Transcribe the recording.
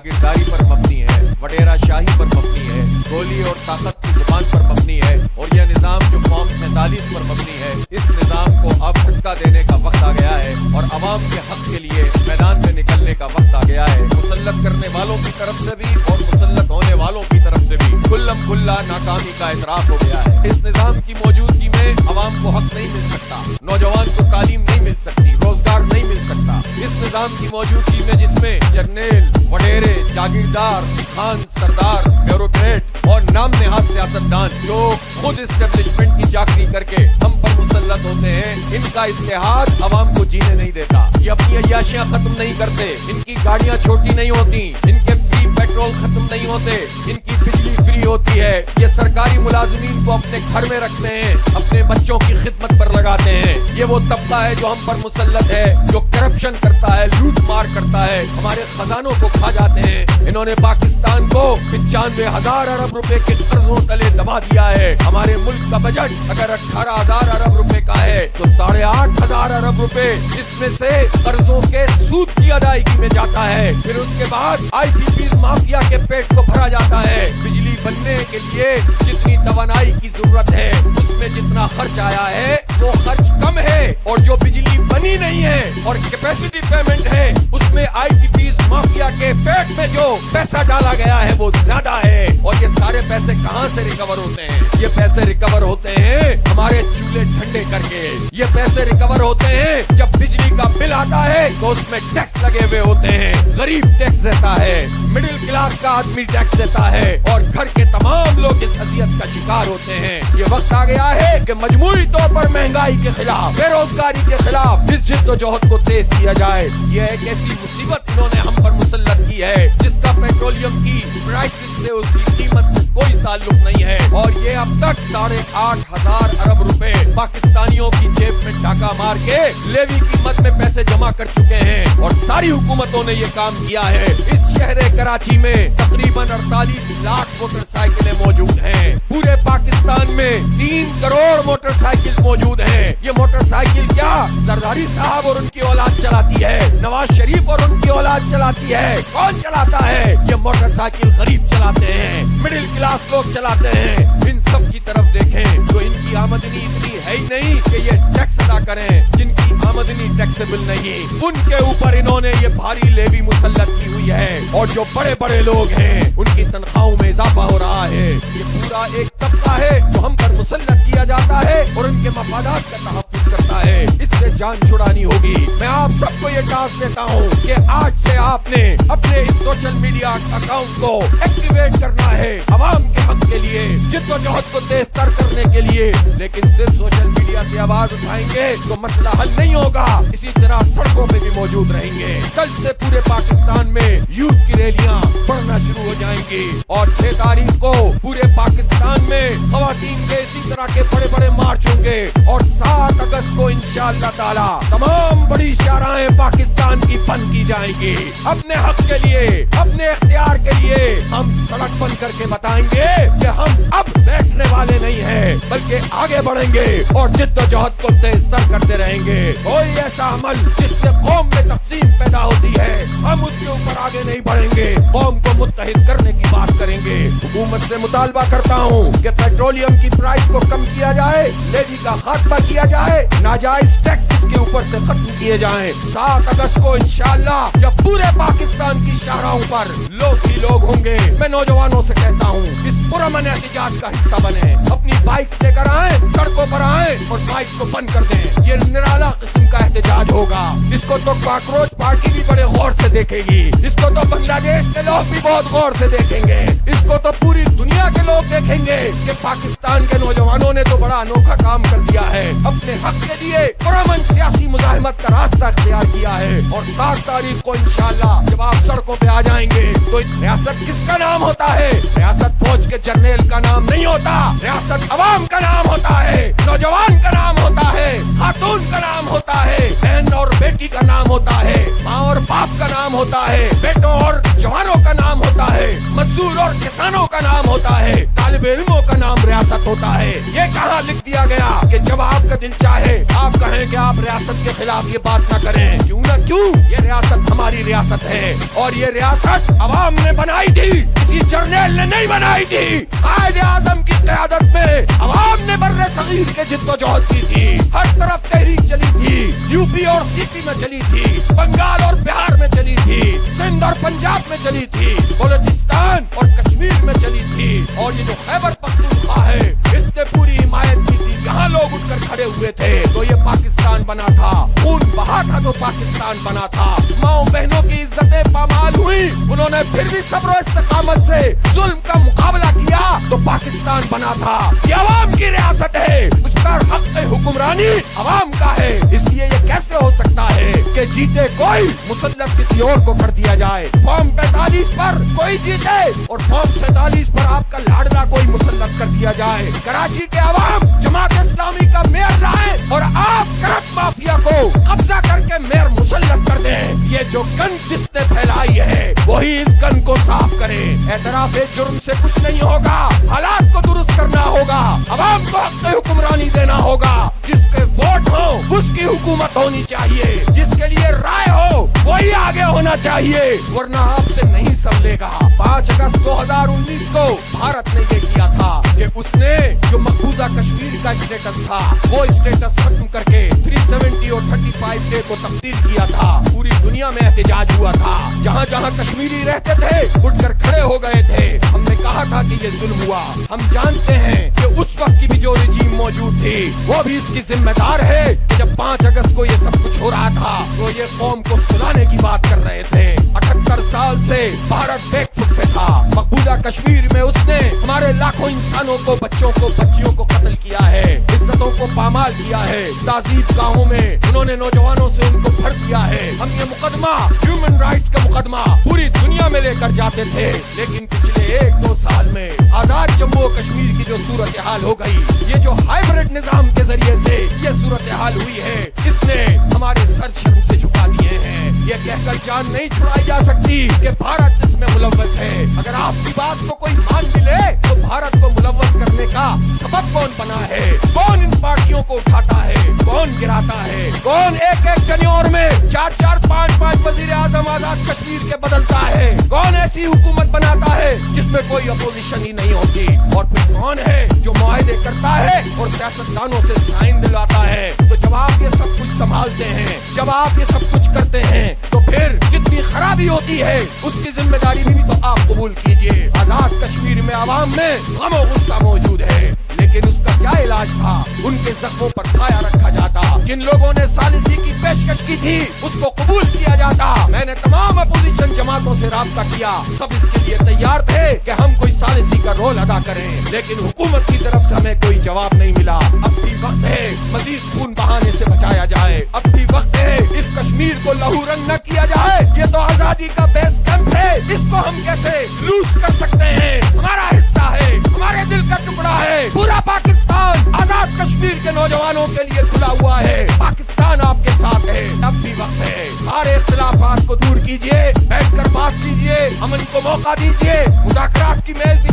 जागीरदारी पर मबनी है, वडेरा शाही पर मबनी है, गोली और ताकत की जुबान पर मबनी है, और यह निज़ाम जो फॉर्म 47 पर मबनी है, इस निज़ाम को अब झटका देने का वक्त आ गया है और अवाम के हक के लिए मैदान में निकलने का वक्त आ गया है। मुसल्लत करने वालों की तरफ से भी और मुसल्लत होने वालों की तरफ से भी खुल्लम खुल्ला नाकामी का इतराफ हो गया है। इस निज़ाम की मौजूदगी में अवाम को हक नहीं मिल सकता, नौजवान को तालीम नहीं मिल सकती, रोजगार नहीं मिल सकता। इस निज़ाम की मौजूदगी में जिसमें जर्नेल, वडेरे, जागीरदार, खान, सरदार, ब्यूरोक्रेट और नाम नेहाद सियासतदान जो खुद इस्टेब्लिशमेंट की चाकरी करके हम पर मुसल्लत होते हैं, इनका इत्तेहाद अवाम को जीने नहीं देता। ये अपनी अय्याशियां खत्म नहीं करते, इनकी गाड़ियां छोटी नहीं होती, इनके फ्री पेट्रोल खत्म नहीं होते, इनकी बिजली फ्री होती है। ये सरकारी मुलाजिमीन को अपने घर में रखते हैं, अपने बच्चों की खिदमत पर लगाते हैं। ये वो तबका है जो हम पर मुसल्लत है, जो करप्शन करता है, लूट मार करता है, हमारे खजानों को खा जाते हैं। इन्होंने पाकिस्तान को 95,000 अरब रुपए के कर्जों तले दबा दिया है। हमारे मुल्क का बजट अगर 18,000 अरब रुपए का है तो 8,500 अरब रुपए इसमें से कर्जों के सूद की अदायगी में जाता है। फिर उसके बाद IPP माफिया के पेट को भरा जाता है। बिजली बनने के लिए जितनी तवानाई की जरूरत है उसमें जितना खर्च आया है वो खर्च कम है, और जो बिजली बनी नहीं है और कैपेसिटी पेमेंट है उसमें IPP माफिया के पेट में जो पैसा डाला गया है वो ज्यादा है। और ये सारे पैसे कहां से रिकवर होते हैं? ये पैसे रिकवर होते हैं हमारे चूल्हे ठंडे करके। ये पैसे रिकवर होते हैं जब बिजली का बिल आता है तो उसमें टैक्स लगे हुए होते हैं। गरीब टैक्स देता है, मिडिल क्लास का आदमी टैक्स देता है, और घर के तमाम लोग इस अजियत का शिकार होते हैं। ये वक्त आ गया है कि मजमूई तौर पर महंगाई के खिलाफ, बेरोजगारी के खिलाफ इस जिद्दोजहद को तेज किया जाए। ये एक ऐसी मुसीबत इन्होंने हम पर मुसल्लत की है जिसका पेट्रोलियम की प्राइसेस से, उसकी कीमत से कोई ताल्लुक नहीं है, और ये अब तक 8,500 अरब रुपए पाकिस्तानियों की जेब में डाका मार के लेवी की मद में पैसे जमा कर चुके हैं। और सारी हुकूमतों ने ये काम किया है। इस शहर कराची में तकरीबन 48 लाख मोटरसाइकिलें मौजूद हैं। पूरे पाकिस्तान में 3 करोड़ मोटरसाइकिल मौजूद हैं। ये मोटरसाइकिल क्या जरदारी साहब और उनकी औलाद चलाती है, नवाज शरीफ और उनकी औलाद चलाती है? कौन चलाता है? ये मोटरसाइकिल गरीब चलाते हैं, मिडिल क्लास लोग चलाते हैं। इन सब की तरफ देखें तो इनकी आमदनी इतनी है ही नहीं कि ये टैक्स अदा करें। जिनकी आमदनी टैक्सेबल नहीं, उनके ऊपर इन्होंने ये भारी लेवी मुसल्लत की हुई है, और जो बड़े बड़े लोग हैं उनकी तनख्वाहों में इजाफा हो रहा है। ये पूरा एक तबका है जो हम पर मुसल्लत किया जाता है और उनके मफादात का तहफ्फुज़ करता है। इससे जान छुड़ानी होगी। मैं आप सबको ये टास्क देता हूँ कि आज से आपने अपने इस सोशल मीडिया अकाउंट को एक्टिवेट करना है अवाम के हक के लिए, जिद्दोजहद को तेज तर करने के लिए। लेकिन सिर्फ सोशल मीडिया से आवाज उठाएंगे तो मसला हल नहीं होगा। इसी तरह सड़कों पे भी मौजूद रहेंगे। कल से पूरे पाकिस्तान में यूथ की रैलियां बढ़ना शुरू हो जाएंगी, और 6 तारीख को पूरे पाकिस्तान में खवातीन के इसी तरह के बड़े बड़े मार्च होंगे, और 7 अगस्त को इंशाअल्लाह ताला तमाम बड़ी शाराएं पाकिस्तान की बंद की जाएंगी। अपने हक के लिए, अपने इख्तियार के लिए हम सड़क बंद करके बताएंगे कि हम अब बैठने वाले नहीं हैं, बल्कि आगे बढ़ेंगे और जिद्दोजहद को तेज तर करते रहेंगे। कोई ऐसा अमल जिससे कौम में तकसीम पैदा होती है, हम उसके ऊपर आगे नहीं बढ़ेंगे। कौम को मुत्तहिद करने की बात करेंगे। हुकूमत से मुतालबा करता हूँ कि पेट्रोलियम की प्राइस को कम किया जाए, लेवी का खात्मा किया जाए, नाजायज टैक्स इसके ऊपर से खत्म किए जाएं। 7 अगस्त को इंशाअल्लाह जब पूरे पाकिस्तान की शाहराहों पर लोग ही लोग होंगे, मैं नौजवानों से कहता हूँ इस पुरअमन एहतिजाज का हिस्सा बने। अपनी बाइक्स लेकर आए, सड़कों पर आए और बाइक को बंद कर दें। ये निराला किस्म का एहतिजाज होगा। इसको तो कॉकरोच पार्टी भी बड़े गौर से देखेगी, इसको तो बांग्लादेश के लोग भी बहुत गौर से देखेंगे, इसको तो पूरी दुनिया के लोग देखेंगे कि पाकिस्तान के नौजवानों ने तो बड़ा अनोखा काम कर दिया है। अपने हक के लिए पुरअमन सियासी मुजाहिमत का रास्ता इख्तियार किया है। और 7 तारीख को इंशाअल्लाह जब आप सड़कों पे आ जाएंगे तो रियासत किसका नाम होता है? रियासत फौज के जर्नेल का नाम नहीं होता, रियासत अवाम का नाम होता है, नौजवान का नाम होता है, खातून का नाम होता है, बहन और बेटी का नाम होता है, माँ और बाप का नाम होता है, बेटों और जवानों का नाम होता है, मजदूर और किसानों का नाम होता है, तालिब इल्मों का नाम रियासत होता है। ये कहाँ लिख दिया गया कि जब आपका दिल चाहे आप कहें कि आप रियासत के खिलाफ ये बात ना करें? क्यों ना क्यों, ये रियासत हमारी की रियासत है और ये रियासत अवाम ने बनाई थी, किसी जर्नैल ने नहीं बनाई थी। कायदे आजम की क़यादत में अवाम ने बर्रे सगीर के जिद्दोजहद की थी, हर तरफ तहरीक चली थी, यूपी और सीपी में चली थी, बंगाल और बिहार में चली थी, सिंध और पंजाब में चली थी, बलूचिस्तान और कश्मीर में चली थी। और ये जो खैबर पख्तूनख्वा है इसने पूरी हिमायत की थी, यहाँ लोग उठकर खड़े हुए थे तो ये पाकिस्तान बना था, खून बहा था तो पाकिस्तान बना था। माओ बहनों की इज्जतें पामाल हुई, उन्होंने फिर भी सब्र इस्तिकामत से जुल्म का मुकाबला किया तो पाकिस्तान बना था। ये अवाम की रियासत है, उस पर हक हुक्मरानी अवाम का है। इसलिए ये कैसे हो सकता है कि जीते कोई मुसल्लत किसी और को कर दिया जाए, फॉर्म 45 पर कोई जीते और फॉर्म 47 पर आपका लाडला कोई मुसल्लत कर दिया जाए। कराची के अवाम जमात इस्लामी का मेयर लाए और आप करप्ट माफिया को कब्जा करके मेयर मुसल्लत कर दें। ये जो गन जिसने फैलाई है वही इस गन को साफ करे। एतराफ जुर्म से कुछ नहीं होगा, हालात को दुरुस्त करना होगा, अवाम को हक हुक्मरानी देना होगा। जिसके वोट हो उसकी हुकूमत होनी चाहिए, जिसके लिए राय हो वही आगे होना चाहिए, वरना आपसे नहीं संभलेगा। 5 अगस्त 2019 को भारत ने ये किया था कि उसने जो मकबूजा कश्मीर का स्टेटस था वो स्टेटस खत्म करके 370 और 35 डे को तब्दील किया था। पूरी दुनिया में एहतजाज हुआ था, जहाँ जहाँ कश्मीरी रहते थे उठकर खड़े हो गए थे। हमने कहा था कि ये जुल्म हुआ। हम जानते हैं कि उस वक्त की भी जो रिजीम मौजूद थी वो भी इसकी जिम्मेदार है कि जब 5 अगस्त को ये सब कुछ हो रहा था तो ये कौम को सुलाने की बात कर रहे थे। 78 साल से भारत बैकफुट पे था। मकबूजा कश्मीर में उसने हमारे लाखों इंसानों को, बच्चों को, बच्चियों को कत्ल किया है, इज्जतों को पामाल किया है। ताजीब गांवों में उन्होंने नौजवानों से उनको भर दिया है। हम ये मुकदमा, ह्यूमन राइट्स का मुकदमा पूरी दुनिया में लेकर जाते थे, लेकिन पिछले 1-2 साल में आजाद जम्मू और कश्मीर की जो सूरत हाल हो गई, ये जो हाइब्रिड निजाम के जरिए से ये सूरत हाल हुई है, इसने हमारे सर शर्म से झुका दिए हैं। ये कहकर जान नहीं छुड़ाई जा सकती कि भारत इसमें मुलव्वस है। अगर आपकी बात को कोई मान भी ले तो भारत को मुलव्वस करने का सबब कौन बना है? कौन इन पार्टियों को उठाता है, कौन गिराता है, कौन एक टेन्योर में 4-4, 5-5 वजीर आजम आजाद कश्मीर के बदलता है? कौन ऐसी हुकूमत बनाता है जिसमें कोई अपोजिशन ही नहीं होती? और फिर कौन है जो मुआहदे करता है और सियासतदानों से साइन दिलाता है? तो जब आप ये सब कुछ संभालते हैं, जब आप ये सब कुछ करते हैं, तो फिर जितनी खराबी होती है उसकी जिम्मेदारी भी तो आप कबूल कीजिए। आजाद कश्मीर में आवाम में गम और गुस्सा मौजूद है, लेकिन उसका क्या इलाज था? उनके जख्मों पर खाया रखा जाता। जिन लोगों ने सालिसी की पेशकश की थी उसको कबूल किया जाता। मैंने तमाम अपोजिशन जमातों से राब्ता किया, सब इसके लिए तैयार थे कि हम कोई सालिसी का रोल अदा करें, लेकिन हुकूमत की तरफ से हमें कोई जवाब नहीं मिला। अब भी वक्त है मजीद खून बहाने से बचाया जाए, अब भी वक्त है इस कश्मीर को लहू रंग न किया जाए। ये तो आजादी का बेस कैंप है, इसको हम कैसे लूज कर सकते हैं? हमारा हिस्सा है, हमारे दिल का टुकड़ा है। पूरा पाकिस्तान आजाद कश्मीर के नौजवानों के लिए खुला हुआ है। पाकिस्तान आपके साथ है। अब भी वक्त है, सारे इख्तिलाफात को दूर कीजिए, बैठकर बात कीजिए, अमन को मौका दीजिए, मुज़ाकरात की मेज